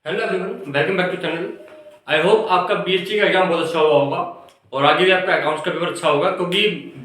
Hello everyone, welcome back to channel. I hope आपका BST का exam बहुत अच्छा हुआ होगा और आगे भी आपका अकाउंट्स का पेपर अच्छा होगा, क्योंकि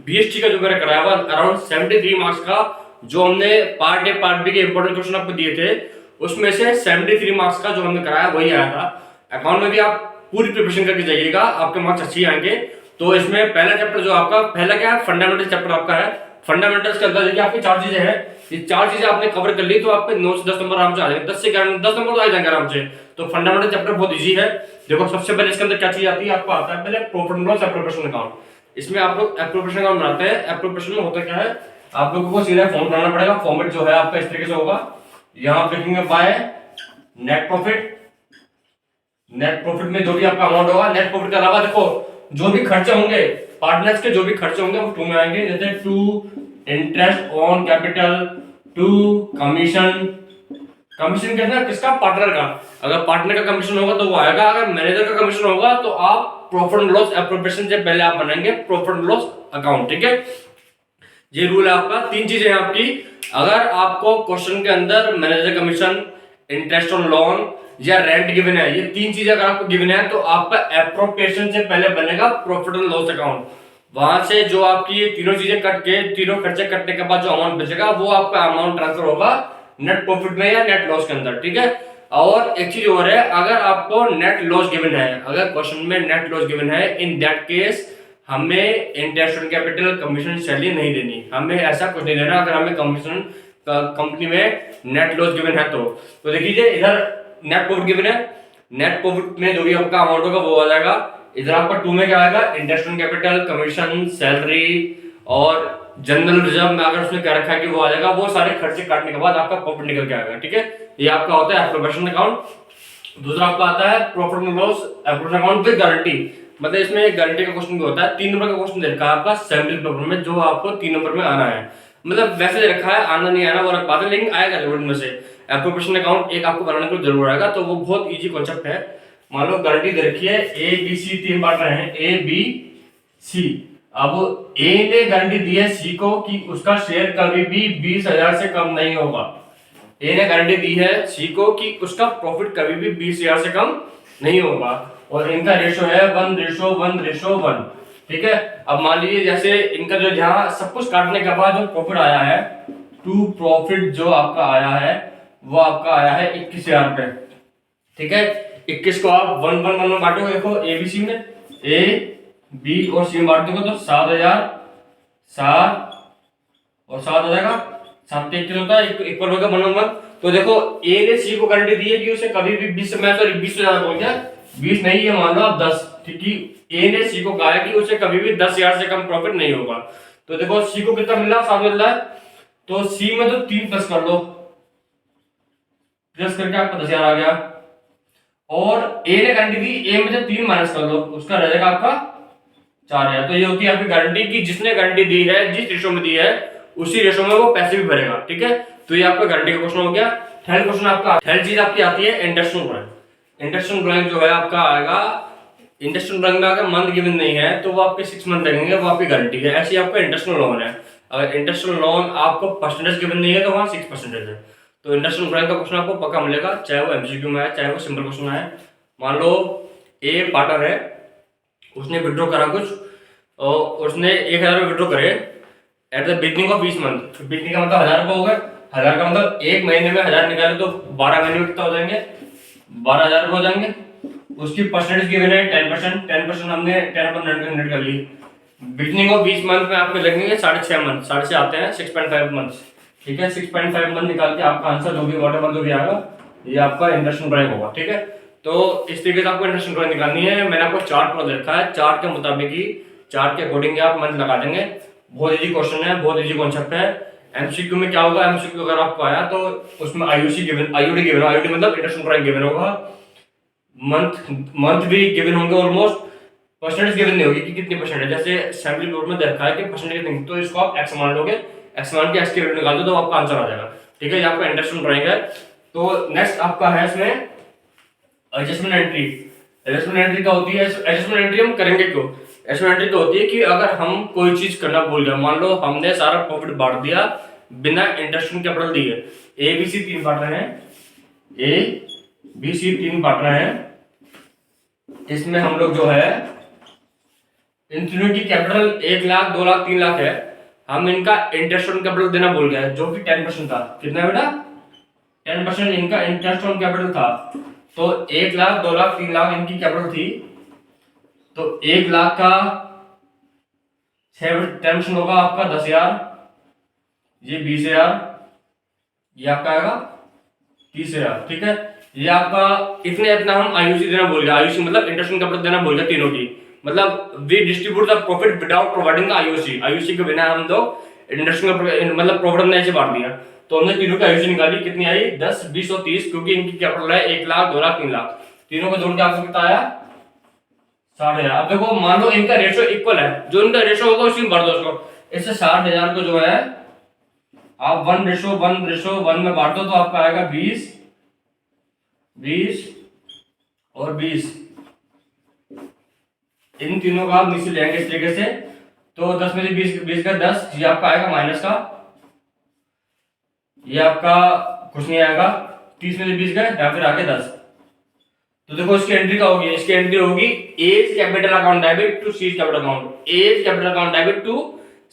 बीएसटी का जो मैंने कराया हुआ अराउंड 73 मार्क्स का जो हमने पार्ट ए पार्ट बी के इंपॉर्टेंट क्वेश्चन आपको दिए थे, उसमें से 73 मार्क्स का जो हमने कराया वही आया था। अकाउंट में भी आप पूरी प्रिपरेशन करके जाइएगा, आपके मार्क्स अच्छे आएंगे। तो इसमें पहला चैप्टर जो आपका पहला क्या है, फंडामेंटल चैप्टर आपका है। फंडामेंटल्स के अंदर देखिए आपकी चार चीजें हैं, ये चार चीजें आपने कवर कर ली तो आपके 9 से 10 नंबर आराम से आ जाएंगे। 10 से 10 नंबर तो आ जाएंगे आराम से। तो फंडामेंटल चैप्टर बहुत इजी है। देखो सबसे पहले इसके अंदर क्या चीज आती है, आपको आता है पहले profit and loss appropriation account. इसमें आप लोग एप्रोप्रिएशन अकाउंट बनाते हैं। एप्रोप्रिएशन में होता क्या है, आप लोगों को सीधा फॉर्म बनाना पड़ेगा। फॉर्मेट जो है आपका इस तरीके से होगा, यहाँ आप लिखेंगे by net profit. Net profit में जो भी आपका अमाउंट होगा, नेट प्रॉफिट के अलावा देखो जो भी खर्चे होंगे पार्टनर्स के, जो भी खर्चे होंगे वो टू में आएंगे, जैसे to interest on capital, to commission. Commission कितना, किसका, पार्टनर का। अगर पार्टनर का कमीशन होगा तो वो आएगा, अगर मैनेजर का कमीशन होगा तो आप प्रॉफिट एंड लॉस एप्रोप्रिएशन से पहले आप बनाएंगे प्रॉफिट एंड लॉस अकाउंट। ठीक है, ये रूल है आपका। तीन चीजें हैं आपकी, अगर आपको क्वेश्चन के अंदर manager commission, interest on loan या रेंट गिवन है, ये तीन चीजें अगर आपको गिवन है तो आपका एप्रोप्रिएशन से पहले बनेगा प्रॉफिट एंड लॉस अकाउंट। वहां से जो आपकी ये तीनों चीजें कट के, तीनों खर्चे कटने के बाद जो अमाउंट बचेगा वो आपका अमाउंट ट्रांसफर होगा नेट प्रॉफिट में या नेट लॉस के अंदर। ठीक है, और एक चीज और है, अगर आपको नेट लॉस गिवन है, अगर क्वेश्चन में नेट लॉस गिवन है, इन दैट केस हमें interest on capital, commission, salary नहीं देनी। हमें ऐसा कुछ नहीं देना अगर हमें कमीशन कंपनी में नेट लॉस गिवन है तो देखिए इधर नेट प्रॉफिट गिवन है, नेट प्रॉफिट में जो भी आपका अमाउंट होगा वो आ जाएगा। इधर आपका टू में क्या आएगा, interest on capital, commission, salary और जनरल रिजर्व में अगर उसने क्या रखा है कि वो आ जाएगा। वो सारे खर्चे काटने के बाद आपका प्रॉफिट निकल के आएगा। ठीक है, ये आपका होता है एप्रोप्रिएशन अकाउंट। दूसरा आपका आता है profit and loss appropriation account with guarantee. मतलब इसमें एक गारंटी का क्वेश्चन भी होता है। 3 नंबर का क्वेश्चन दे रखा है आपका 70 पेपर में, जो आपको 3 नंबर में आना है। मतलब वैसे दे रखा है, आना नहीं आना वो अलग बात है, लेकिन आएगा जरूर में से। एप्रोप्रिएशन अकाउंट एक आपको बनाने को जरूर आएगा, तो वो बहुत इजी कॉन्सेप्ट है। मान लो गारंटी दे रखी है, ए बी सी 3 पार्टनर हैं, ए बी सी। अब ए ने गारंटी दी है सी को कि उसका शेयर कभी भी 20,000 से कम नहीं होगा। ए ने गारंटी दी है सी को कि उसका प्रॉफिट कभी भी 20,000 से कम नहीं होगा, और इनका रेशो है 1:1:1। ठीक है, अब मान लीजिए जैसे इनका जो यहाँ सब कुछ काटने के बाद जो प्रॉफिट आया है, टू प्रॉफिट जो आपका आया है वो आपका आया है 21,000 रुपए। ठीक है, 21 को आप 1:1:1 में बांटोगे, देखो ए बी सी में, ए बी और सी में बांट दोगे तो 7,000, 7 और 7 हो जाएगा, 7 21 होता है, इक्वल होगा 1:1। तो देखो ए ने सी को गारंटी दी है कि उसे कभी भी 20 से, मैं सॉरी 20 से ज्यादा बोल गया, 20 नहीं है, मान लो आप 10। ठीक है, ए ने सी को कहा है कि उसे कभी भी 10,000 से कम प्रॉफिट नहीं होगा। तो देखो सी को कितना मिला, 7 मिल रहा है, तो सी में तो 3 प्लस कर लो, प्लस करके आपका 10,000 आ गया। और ए ने गारंटी दी, ए में से 3 माइनस कर लो, उसका रह जाएगा आपका 4,000। तो ये होती है आपकी गारंटी की जिसने गारंटी दी है, जिस रेशो में दी है उसी रेशो में वो पैसे भी भरेगा। ठीक है, तो ये आपका गारंटी का क्वेश्चन हो गया। थर्ड क्वेश्चन आपका, थर्ड चीज आपकी आती है interest on drawing. Interest on drawing जो है आपका आएगा, इंटरेस्ट ऑन ड्राइंग में अगर मंथ गिवन नहीं है तो वो आपके 6 मंथ लगेंगे, वो आपकी गारंटी है। ऐसी आपका इंटरेस्ट ऑन लोन है, अगर इंटरेस्ट ऑन लोन आपको परसेंटेज गिवन नहीं है तो वहाँ 6% है। तो इंटरेस्ट ऑन ड्राइंग का क्वेश्चन आपको पक्का मिलेगा, चाहे वो एमसीक्यू में आए चाहे वो सिंपल क्वेश्चन आए। मान लो ए पार्टनर है, उसने विड्रॉ करा कुछ और उसने 1,000 विड्रॉ करे at the beginning of each month. Beginning का मतलब 1,000 रुपये हो गए, 1,000 का मतलब एक महीने में 1,000 निकाले तो 12 महीने में कितना हो जाएंगे, 12,000 रुपये हो जाएंगे। उसकी परसेंटेज गिवन है 10%, 10% हमने 10/100 कर ली। बिगनिंग ऑफ ईच मंथ में आपके लगेंगे 6.5 मंथ, 6.5 आते हैं 6.5 मंथ। ठीक है, 6.5 मंथ निकाल के आपका आंसर जो भी वॉटेवर जो भी आएगा ये आपका इंटरेस्ट ऑन ड्राइंग होगा। ठीक है, तो इस तरीके से आपको इंटरेस्ट ऑन ड्राइंग निकालनी है। मैंने आपको चार्ट पर रखा है, चार्ट के मुताबिक ही, चार्ट के अकॉर्डिंग आप मंथ लगा देंगे। बहुत इजी क्वेश्चन है, बहुत इजी कॉन्सेप्ट है। एमसीक्यू में क्या होगा, एमसीक्यू अगर आपको आया तो उसमें IUC given, IUD given, IUD मतलब इंटरेस्ट ऑन ड्राइंग गिवन होगा, मंथ भी गिवन होंगे ऑलमोस्ट, परसेंटेज गिवन नहीं होगी कि कितनी परसेंट है। जैसे असेंबली बोर्ड में देखा है कि परसेंटेज कितनी, तो इसको आप एक्स मान लोगे, एक्स मान के एक्स की वैल्यू निकाल दो तो आपका आंसर आ जाएगा। ठीक है, ये आपका इंटरेस्ट ऑन ड्राइंग है। तो नेक्स्ट आपका है इसमें एडजस्टमेंट एंट्री। एडजस्टमेंट एंट्री क्या होती है, एडजस्टमेंट एंट्री हम करेंगे क्यों, एडजस्टमेंट एंट्री तो होती है कि अगर हम कोई चीज करना भूल गए, मान लो हमने सारा प्रॉफिट बांट दिया बिना इंटरेस्ट ऑन कैपिटल दिए। ए बी सी 3 पार्टनर हैं, ए बी सी 3 पार्टनर हैं। इसमें हम लोग जो है इन तीनों की कैपिटल 1 लाख 2 लाख 3 लाख है। हम इनका इंटरेस्ट ऑन कैपिटल देना भूल गए, जो कि 10% था। कितना बेटा? 10% इनका इंटरेस्ट ऑन कैपिटल था। तो 1 लाख 2 लाख 3 लाख इनकी कैपिटल थी। तो 1 लाख का 10% होगा आपका 10,000, ये 20,000, ये आपका आएगा 30,000। ठीक है, ये आपका इतने अपना हम आईयूसी देना भूल गए। आईयूसी मतलब इंटरेस्ट ऑन कैपिटल देना भूल गए तीनों की। मतलब we distribute the profit without providing the IUC. IUC के बिना हम लोग इंटरेस्ट मतलब प्रॉफिट हमने ऐसे बांट दिया। तो हमने तीनों की आईयूसी निकाली, कितनी आई? 10, 20 और 30, क्योंकि इनकी कैपिटल है 1 लाख 2 लाख 3 लाख। तीनों को जोड़ के आपको कितना आया? 60,000। अब देखो मान लो इनका रेशो इक्वल है, जो इनका रेशो होगा उसी में भर दो उसको। इससे 60,000 को जो है आप 1:1 में बांट दो, तो आपका आएगा 20, 20 और 20। इन तीनों का आप नीचे लेंगे इस तरीके से। तो 10 में से 20 का 10, ये आपका आएगा माइनस का, ये आपका कुछ नहीं आएगा। 30 में से 20 गए, या फिर आके 10। तो देखो इसकी एंट्री का होगी, इसकी एंट्री होगी as capital account debit to cease capital account, as capital account debit to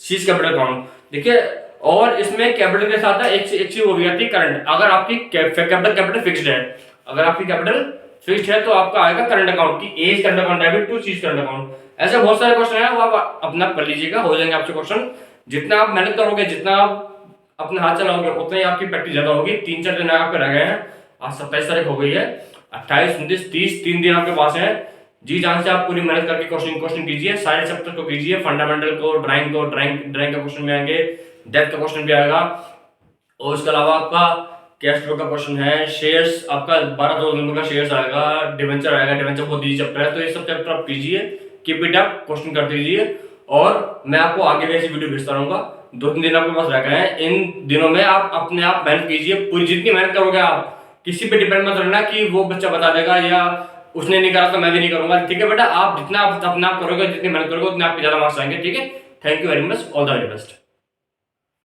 cease capital account. देखिए, और इसमें कैपिटल के साथ एक चीज हो गई करंट। अगर आपकी कैपिटल फिक्स्ड है, अगर आपकी कैपिटल फिक्स्ड है तो आपका आएगा करंट अकाउंट की as current account debit to cease current account. ऐसे बहुत सारे क्वेश्चन है, वो आप अपना कर लीजिएगा, हो जाएंगे आपसे क्वेश्चन। जितना आप मेहनत करोगे, जितना आप अपने हाथ चलाओगे, उतना ही आपकी प्रैक्टिस ज्यादा होगी। 3-4 दिन आपके रह गए हैं, आज 27 तारीख हो गई है। 28, 29, 30 3 दिन आपके पास है। जी जान से आप पूरी मेहनत करके क्वेश्चन कीजिए, सारे चैप्टर को कीजिए, फंडामेंटल को, ड्राइंग का क्वेश्चन भी आएंगे, डेप्थ का क्वेश्चन भी आएगा। और उसके अलावा आपका कैश फ्लो का क्वेश्चन है, शेयर्स आपका 12 नंबर का शेयर्स आएगा, डिवेंचर आएगा, डिवेंचर बहुत इजी चैप्टर है। तो ये सब चैप्टर आप कीजिए, कीप इट अप, क्वेश्चन करते रहिए। और मैं आपको आगे भी ऐसी वीडियो भेजता रहूंगा। 2-3 दिन आपके पास रह गए हैं, इन दिनों में आप अपने आप मेहनत कीजिए पूरी। जितनी मेहनत करोगे आप, किसी पे डिपेंड मत रहना कि वो बच्चा बता देगा या उसने नहीं करा तो मैं भी नहीं करूंगा। ठीक है बेटा, आप जितना अपना आप करोगे, जितनी मेहनत करोगे, उतने आपके ज्यादा मार्क्स आएंगे। ठीक है, thank you very much, all the very best.